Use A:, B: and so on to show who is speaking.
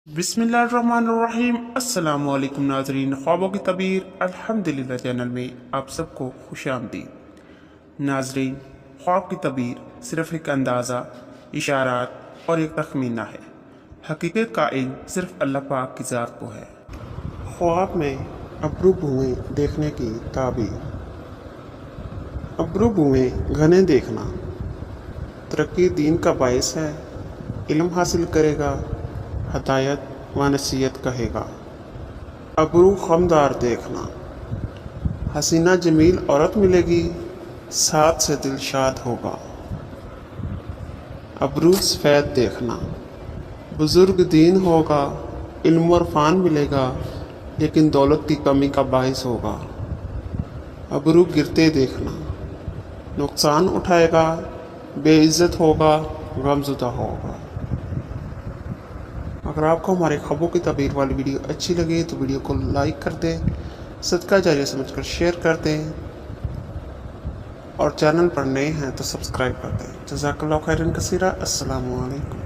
A: बिस्मिल्लाहिर्रहमानिर्रहीम। अस्सलाम वालेकुम नाजरीन, ख्वाबों की तबीर अल्हम्दुलिल्लाह चैनल में आप सबको खुश आमदीद। नाजरीन, ख्वाब की तबीर सिर्फ एक अंदाज़ा, इशारात और एक तखमीना है। हकीकत का इल्म सिर्फ अल्लाह पाक की ज़ात को है। ख्वाब में अब्रू बुएँ देखने की ताबीर। अब्रू बुएँ घने देखना तरक्की दीन का बायस है। इल्म हासिल करेगा, हदायत व नसीहत कहेगा। अब्रू खमदार देखना हसीना जमील औरत मिलेगी, साथ से दिल शाद होगा। अब्रू सफ़ेद देखना बुजुर्ग दीन होगा, इल्म और फ़ान मिलेगा, लेकिन दौलत की कमी का बायस होगा। अब्रू गिरते देखना नुकसान उठाएगा, बेइज्जत होगा, गमज़ुदा होगा। अगर आपको हमारे ख्वाबों की तबीर वाली वीडियो अच्छी लगे तो वीडियो को लाइक कर दें, सदका जारिया समझकर शेयर कर दें और चैनल पर नए हैं तो सब्सक्राइब कर दें। जज़ाकल्लाहु खैरन कसीरा। अस्सलामु अलैकुम।